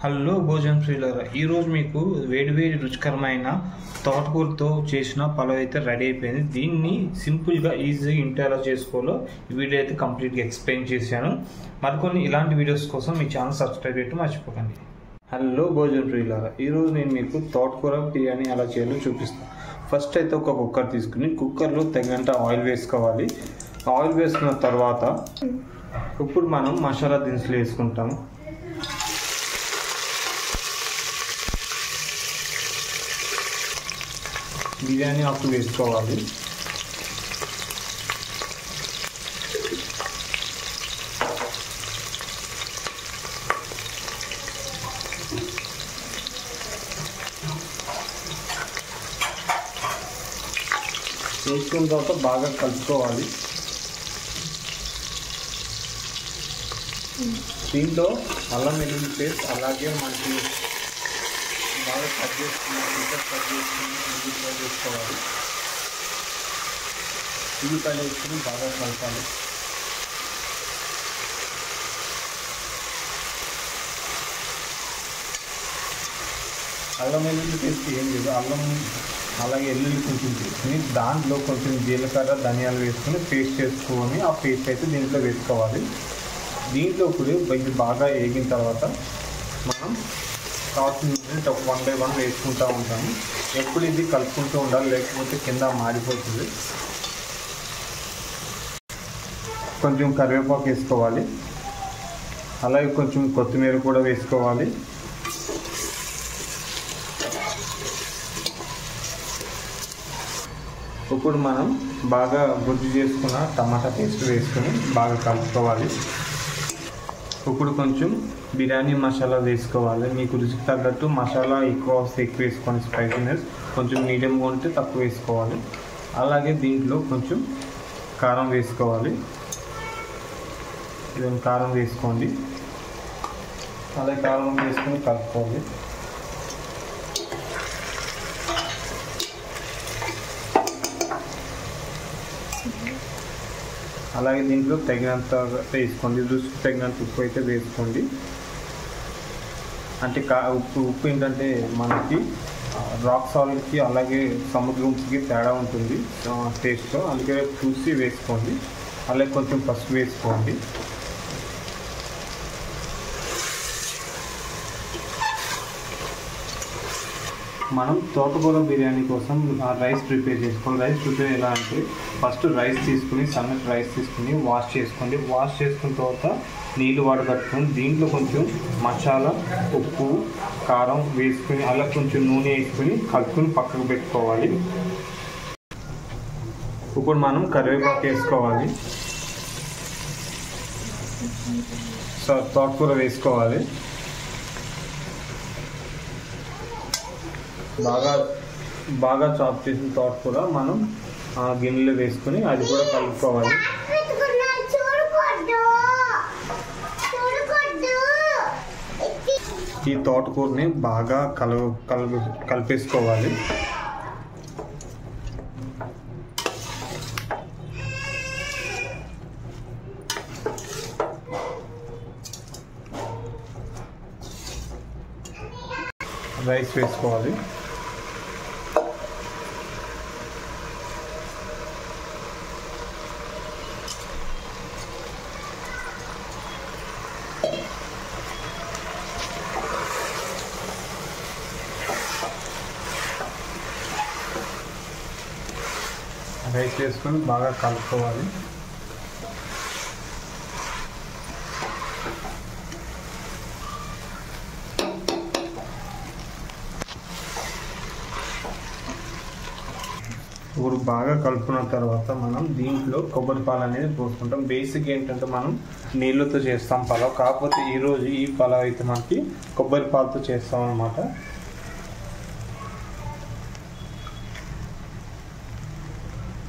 Hello భోజనం ప్రియులారా, ఈరోజు మీకు వేడివేడి రుచికరమైన తోటకూరతో చేసిన పలావ్ అయితే రెడీ అయిపోయింది. దీన్ని సింపుల్గా ఈజీగా ఇంట్లో ఎలా చేసుకోవాలో ఈ వీడియో అయితే కంప్లీట్గా ఎక్స్ప్లెయిన్ చేశాను. మరికొన్ని ఇలాంటి వీడియోస్ కోసం మీ ఛానల్ సబ్స్క్రైబ్ చేయడం మర్చిపోకండి. హలో భోజనం ప్రియులారా, ఈరోజు నేను మీకు తోటకూర బిర్యానీ ఎలా చేయాలో చూపిస్తాను. ఫస్ట్ అయితే ఒక కుక్కర్ తీసుకుని కుక్కర్లో తగినంత ఆయిల్ వేసుకోవాలి. ఆయిల్ వేసుకున్న తర్వాత ఇప్పుడు మనం మసాలా దినుసులు వేసుకుంటాము. బిర్యానీ ఆకు వేసుకోవాలి. వేసుకున్న తర్వాత బాగా కలుపుకోవాలి. దీంట్లో అల్లం వెల్లుల్లి పేస్ట్, అలాగే మనకి బాగా కట్ చేసుకుని ఉల్లిపాయలు వేసుకోవాలి. ఉల్లిపాయలు వేసుకుని బాగా కలపాలి. అల్లం వెల్లుల్లి పేస్ట్ ఏం లేదు, అల్లం అలాగే వెల్లుల్లి కొంచెం తీసుకుని దాంట్లో కొంచెం జీలకర్ర ధనియాలు వేసుకుని పేస్ట్ చేసుకొని ఆ పేస్ట్ అయితే దీంట్లో వేసుకోవాలి. దీంట్లో ఇప్పుడు ఇది బాగా వేగిన తర్వాత మనం కావాల్సిన 1 by 1 వేసుకుంటూ ఉంటాము. ఎప్పుడు ఇది కలుపుకుంటూ ఉండాలి, లేకపోతే కింద మాడిపోతుంది. కొంచెం కరివేపాకు వేసుకోవాలి, అలాగే కొంచెం కొత్తిమీర కూడా వేసుకోవాలి. ఇప్పుడు మనం బాగా గుజ్జు చేసుకున్న టమాటా పేస్ట్ వేసుకొని బాగా కలుపుకోవాలి. ఇప్పుడు కొంచెం బిర్యానీ మసాలా వేసుకోవాలి. మీకు రుచికి తగ్గట్టు మసాలా ఎక్కువ వేసుకోండి. స్పైసీనెస్ కొంచెం మీడియంగా ఉంటే తక్కువ వేసుకోవాలి. అలాగే దీంట్లో కొంచెం కారం వేసుకోవాలి. కారం వేసుకోండి, అలాగే కారం వేసుకొని కలుపుకోవాలి. అలాగే దీంట్లో తగినంత వేసుకోండి, రుచికి తగినంత ఉప్పు అయితే వేసుకోండి. అంటే ఉప్పు ఏంటంటే మనకి రాక్ సాల్ట్కి అలాగే సముద్రం ఉప్పుకి తేడా ఉంటుంది టేస్ట్లో, అందుకే చూసి వేసుకోండి. అలాగే కొంచెం పసుపు వేసుకోండి. మనం తోటకూర బిర్యానీ కోసం రైస్ ప్రిపేర్ చేసుకోవాలి. రైస్ ప్రిపేర్ ఎలా అంటే ఫస్ట్ రైస్ తీసుకుని సన్నటి రైస్ తీసుకుని వాష్ చేసుకోండి. వాష్ చేసుకున్న తర్వాత నీళ్ళు వడగట్టుకొని దీంట్లో కొంచెం మసాలా, ఉప్పు, కారం వేసుకుని అలా కొంచెం నూనె వేసుకుని కలుపుకొని పక్కకు పెట్టుకోవాలి. ఇప్పుడు మనం కరివేపాకు వేసుకోవాలి, తోటకూర వేసుకోవాలి. బాగా చాప్ చేసిన తోటకూర మనం గిన్నెలో వేసుకుని అది కూడా కలుపుకోవాలి. ఈ తోటకూరని బాగా కలిపేసుకోవాలి. రైస్ వేసుకోవాలి. రైస్ వేసుకొని బాగా కలుపుకోవాలి. ఇప్పుడు బాగా కలుపుకున్న తర్వాత మనం దీంట్లో కొబ్బరి పాలు అనేది పోసుకుంటాం. బేసిక్ ఏంటంటే మనం నీళ్ళతో చేస్తాం పలావ్, కాకపోతే ఈరోజు ఈ పలావ్ అయితే మనకి కొబ్బరి పాలతో చేస్తాం అన్నమాట.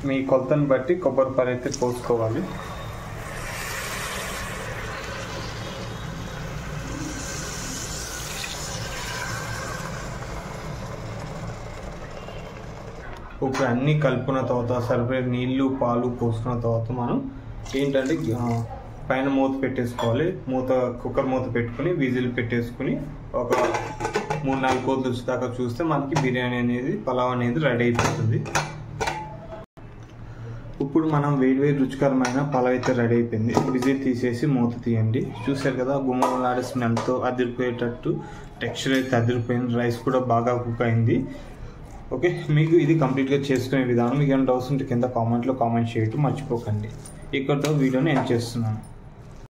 మీ కొలతను బట్టి కొబ్బరి పాలు అయితే పోసుకోవాలి. ఇప్పుడు అన్నీ కలుపుకున్న తర్వాత సరిపడే నీళ్ళు పాలు పోసుకున్న తర్వాత మనం ఏంటంటే పైన మూత పెట్టేసుకోవాలి. కుక్కర్ మూత పెట్టుకుని విజిల్ పెట్టేసుకుని ఒక 3-4 కోతలు వచ్చేదాకా చూస్తే మనకి బిర్యానీ అనేది పలావ్ అనేది రెడీ అయిపోతుంది. ఇప్పుడు మనం వేడివేడి రుచికరమైన పలావ్ అయితే రెడీ అయిపోయింది. విజిల్ తీసేసి మూత తీయండి. చూసారు కదా, గుమ్మలాడే స్మెల్తో అదిరిపోయేటట్టు టెక్స్చర్ అయితే అదిరిపోయింది. రైస్ కూడా బాగా కుక్ అయింది. ఓకే, మీకు ఇది కంప్లీట్గా చేసుకునే విధానం మీకు ఏమైనా డౌట్స్ ఉంటే కింద కామెంట్లో కామెంట్ చేయటం మర్చిపోకండి. ఇక్కడితో వీడియోని ఎండ్ చేస్తున్నాను.